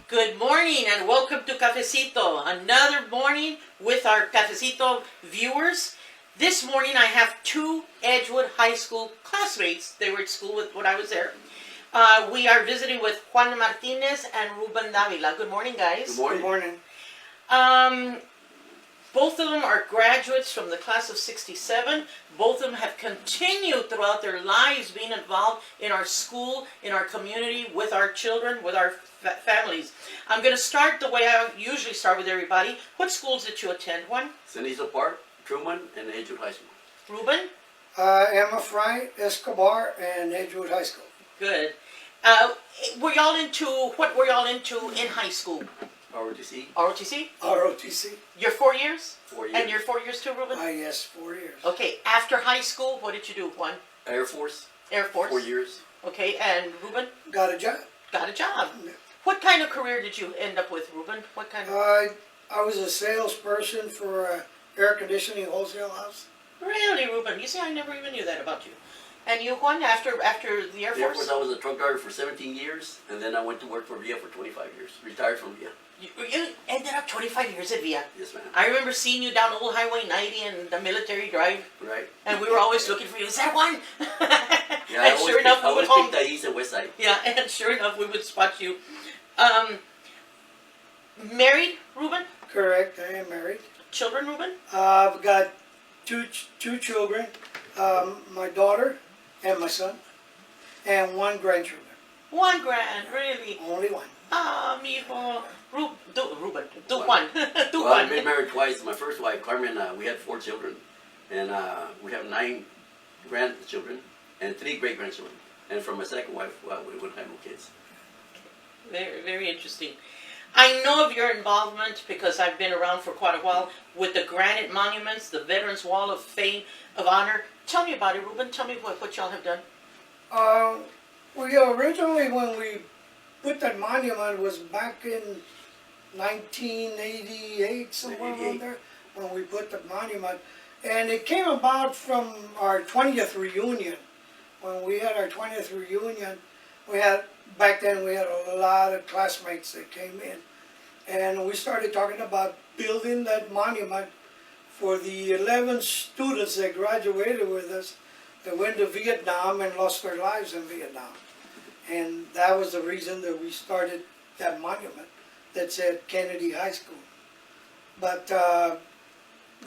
Good morning and welcome to Cafecito. Another morning with our Cafecito viewers. This morning I have two Edgewood High School classmates. They were at school when I was there. We are visiting with Juan Martinez and Ruben Davila. Good morning, guys. Good morning. Good morning. Both of them are graduates from the class of '67. Both of them have continued throughout their lives being involved in our school, in our community, with our children, with our families. I'm going to start the way I usually start with everybody. What schools did you attend, Juan? San Isidro Park, Truman, and Edgewood High School. Ruben? Emma Fry, Escobar, and Edgewood High School. Good. What were y'all into in high school? ROTC. ROTC? ROTC. Your 4 years? 4 years. And your 4 years too, Ruben? Yes, 4 years. Okay, after high school, what did you do, Juan? Air Force. Air Force? 4 years. Okay, and Ruben? Got a job. Got a job. Yeah. What kind of career did you end up with, Ruben? What kind of... I was a salesperson for an air conditioning wholesale house. Really, Ruben? You see, I never even knew that about you. And you, Juan, after the Air The Air Force? Force, I was a truck driver for 17 years, and then I went to work for VIA for 25 years. Retired from VIA. You ended up 25 years at VIA. Yes, ma'am. I remember seeing you down Old Highway 90 and the military drive. Right. And we were always looking for you. Is that one? Yeah, And sure enough, we would picked the East and West Side. Yeah, and sure enough, we would spot you. Married, Ruben? Correct, I am married. Children, Ruben? I've got two children, my daughter and my son, and one grandchildren. One grand, really? Only one. Ah, mijo. Ruben, do Juan. Juan. Do Well, Juan. I've been married twice. My first wife, Carmen, we had 4 children, and we have 9 grandchildren and 3 great-grandchildren. And from my second wife, we wouldn't have no kids. Very, very interesting. I know of your involvement because I've been around for quite a while with the granite monuments, the Veterans Wall of Fame, of Honor. Tell me about it, Ruben. Tell me what y'all have done. Well, originally when we put that monument was back in 1988, somewhere around there, when we put the monument. And it came about from our 20th reunion. When we had our 20th reunion, back then we had a lot of classmates that came in. And we started talking about building that monument for the 11 students that graduated with us that went to Vietnam and lost their lives in Vietnam. And that was the reason that we started that monument that said Kennedy High School. But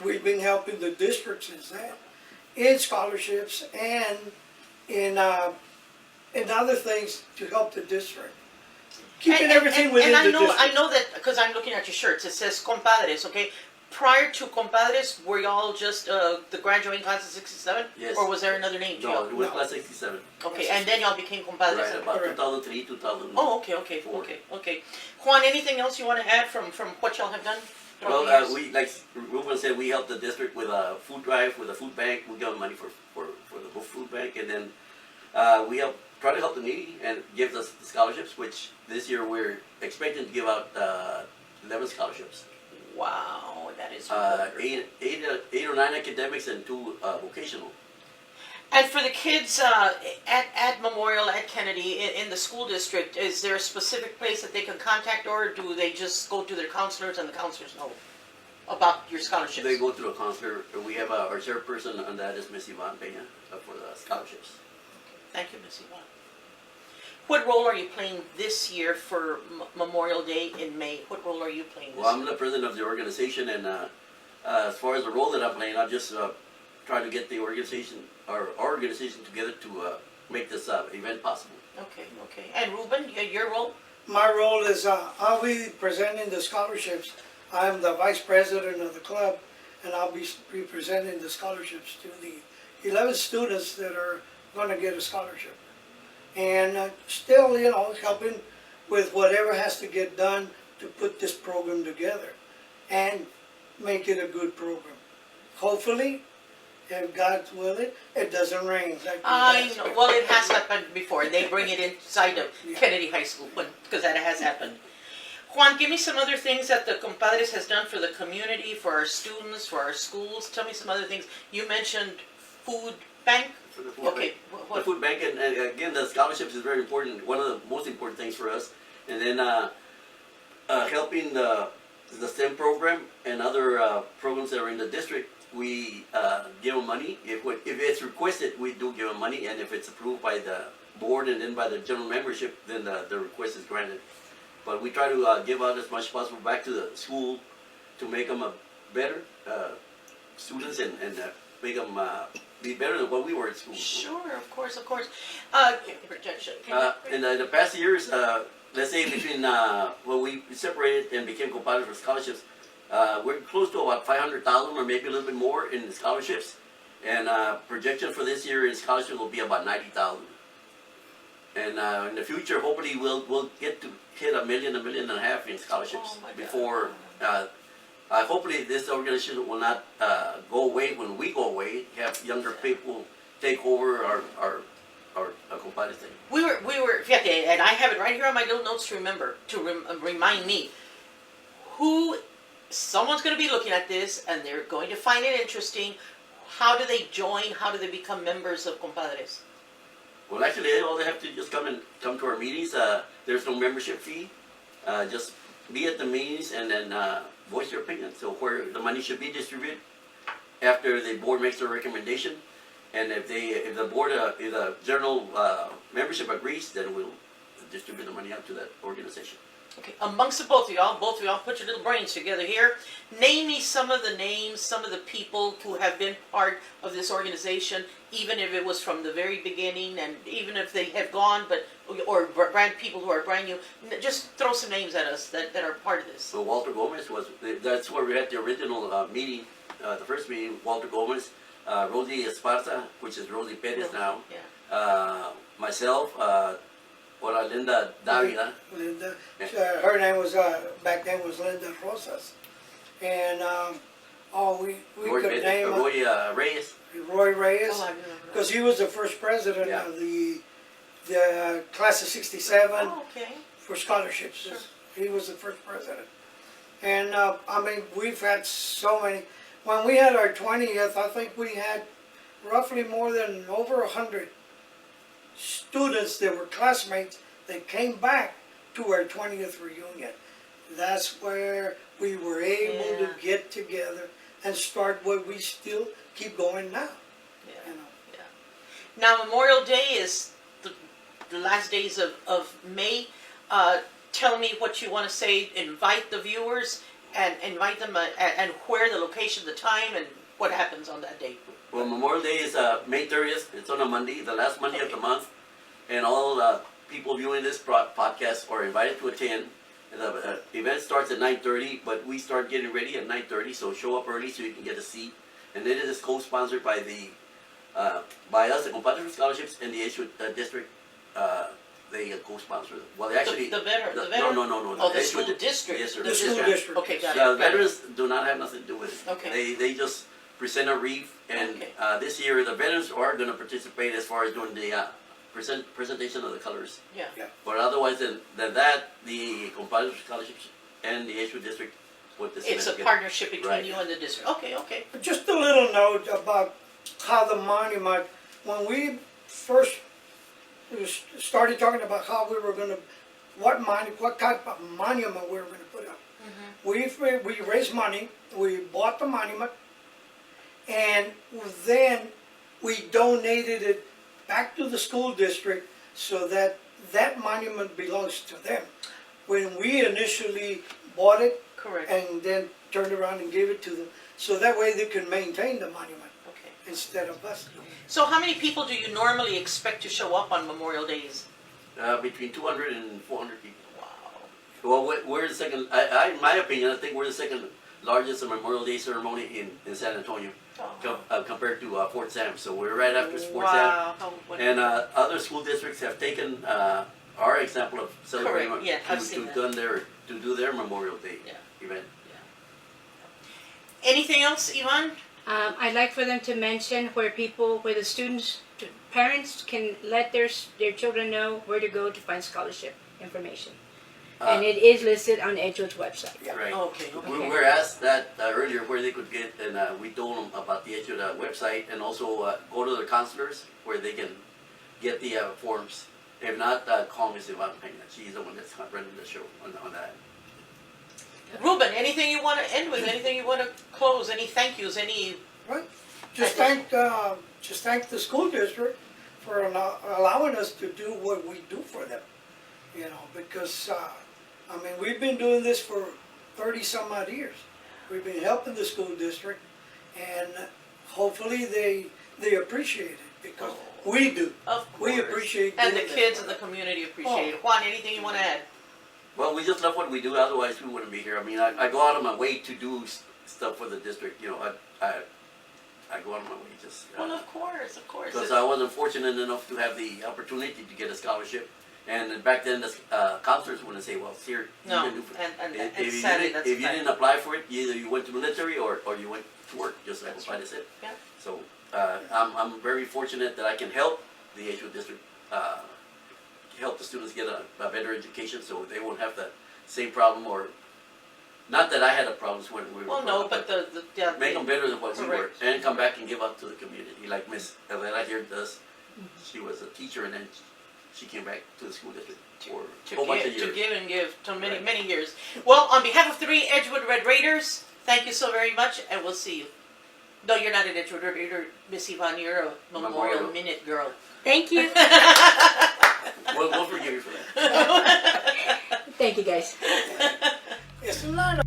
we've been helping the district since then in scholarships and in other things to help the district. Keeping everything within the district. I know that because I'm looking at your shirts. It says Compadres, okay? Prior to Compadres, were y'all just the graduating class of '67? Yes. Or was there another name to No, y'all? it was class 67. Okay, and then y'all became Compadres. Right, about 2003, 2004. Oh, okay. Juan, anything else you want to add from what y'all have done? Well, we, like Ruben said, we helped the district with a food drive, with a food bank. We got money for the food bank, and then we try to help the needy and give us the scholarships, which this year we're expecting to give out 11 scholarships. Wow, that is 8 or 9 academics and 2 vocational. And for the kids at Memorial, at Kennedy, in the school district, is there a specific place that they can contact, or do they just go to their counselors and the counselors know about your scholarships? They go through a counselor. We have our chairperson on that is Miss Yvonne Peña for the scholarships. Thank you, Miss Yvonne. What role are you playing this year for Memorial Day in May? What role are you playing this year? Well, I'm the president of the organization, and as far as the role that I'm playing, I'm just trying to get the organization, our organization together to make this event possible. Okay. And Ruben, your role? My role is I'll be presenting the scholarships. I'm the vice president of the club, and I'll be presenting the scholarships to the 11 students that are going to get a scholarship. And still, helping with whatever has to get done to put this program together and make it a good program. Hopefully, if God's willing, it doesn't rain. I know. Well, it has happened before. They bring it inside of Kennedy High School because that has happened. Juan, give me some other things that the Compadres has done for the community, for our students, for our schools. Tell me some other things. You mentioned food bank. For the food bank. The food bank, and again, the scholarships is very important. One of the most important things for us. And then helping the STEM program and other programs that are in the district, we give them money. If it's requested, we do give them money, and if it's approved by the board and then by the general membership, then the request is granted. But we try to give out as much as possible back to the school to make them a better students and make them be better than what we were at school. Sure, of course, of course. Projection. In the past years, let's say between when we separated and became Compadres for scholarships, we're close to about 500,000 or maybe a little bit more in scholarships. And projection for this year in scholarships will be about 90,000. And in the future, hopefully we'll get to hit $1 million, $1.5 million in scholarships before. Hopefully this organization will not go away when we go away. Have younger people take over our Compadres thing. We were, fíjate, and I have it right here on my little notes to remember, to remind me, someone's going to be looking at this and they're going to find it interesting. How do they join? How do they become members of Compadres? Well, actually, all they have to just come to our meetings. There's no membership fee. Just be at the meetings and then voice your opinion. So where the money should be distributed after the board makes their recommendation, and if the board, if the general membership agrees, then we'll distribute the money out to that organization. Okay, amongst the both of y'all, put your little brains together here. Name me some of the names, some of the people who have been part of this organization, even if it was from the very beginning, and even if they have gone, or people who are brand new. Just throw some names at us that are part of this. So Walter Gomez that's where we had the original meeting, the first meeting. Walter Gomez, Rosie Esparza, which is Rosie Perez now. Yeah. Myself. Linda Davila. Linda, her name was back then was Linda Rosas, and we could name Roy Reyes. Roy Reyes, Oh, I remember. because he was the first president Yeah. of the class of '67 Oh, okay. for scholarships. Sure. He was the first president, and we've had so many. When we had our 20th, I think we had roughly more than over 100 students that were classmates that came back to our 20th reunion. That's where we were able to get together and start what we still keep going now. Yeah. You know. Yeah. Now Memorial Day is the last days of May. Tell me what you want to say. Invite the viewers and invite them and where, the location, the time, and what happens on that day. Well, Memorial Day is May 30th. It's on a Monday, the last Monday of the month. And all people viewing this podcast are invited to attend. The event starts at 9:30, but we start getting ready at 9:30, so show up early so you can get a seat. And then it is co-sponsored by by us, the Compadres for Scholarships, and the Edgewood District. They co-sponsor it. Well, actually... The veteran? No. Oh, the school district. Yes, sir. The school district. Okay, got it. The veterans do not have nothing to do with it. Okay. They just present a wreath, and this year the veterans are going to participate as far as doing the presentation of the colors. Yeah. But otherwise than that, the Compadres Scholarships and the Edgewood District put this It's a event partnership between Right. you and the district. Okay. But just a little note about how the monument, when we first started talking about how we were going to, what type of monument we were going to put up. Mm-hmm. We raised money, we bought the monument, and then we donated it back to the school district so that that monument belongs to them. When we initially bought it, Correct. and then turned around and gave it to them, so that way they can maintain the monument Okay. instead of us. So how many people do you normally expect to show up on Memorial Days? between 200 and 400 people. Wow. Well, we're the second, in my opinion, I think we're the second largest Memorial Day ceremony in San Antonio compared to Fort Sam. So we're right after Fort Sam. And other school districts have taken our example of celebrating Correct. Yeah, I've seen that. to do their Memorial Day event. Anything else, Ivan? I'd like for them to mention where the students, parents can let their children know where to go to find scholarship information. And it is listed on Edgewood's website. Right. Okay. We were asked that earlier where they could get, and we told them about the Edgewood website, and also go to their counselors where they can get the forms. If not, call Ms. Yvonne Pena. She's the one that's running the show on that. Ruben, anything you want to end with? Anything you want to close? Any thank yous? Any? Right. Just thank the school district for allowing us to do what we do for them. You know, because I mean, we've been doing this for 30 some odd years. We've been helping the school district, and hopefully they appreciate it, because we do. Of course. We appreciate And the doing that kids for in the them. community appreciate it. Juan, anything you want to add? Well, we just love what we do. Otherwise, we wouldn't be here. I mean, I go out of my way to do stuff for the district. You know, I go out of my way just. Well, of course. Because I wasn't fortunate enough to have the opportunity to get a scholarship, and back then the counselors wouldn't say, "Well, here No, you can do for and if sadly, you that's didn't, if you fact. didn't apply for it, either you went to military or you went to work, just like That's Compadres said. Yeah. So I'm very fortunate that I can help the Edgewood district help the students get a better education, so they won't have that same problem, or not that I had a problems when we were. Well, no, but the make them better than what we were, Correct. and come back and give up to the community, like Miss Elena here does. She was a teacher, and then she came back to the school district for a whole bunch of years. to give and give to many, Right. many years. Well, on behalf of 3 Edgewood Red Raiders, thank you so very much, and we'll see you. No, you're not an Edgewood Red Raider, Miss Yvonne. You're a Memorial Minute girl. Thank you. We'll forgive you for that. Thank you, guys. It's a lot of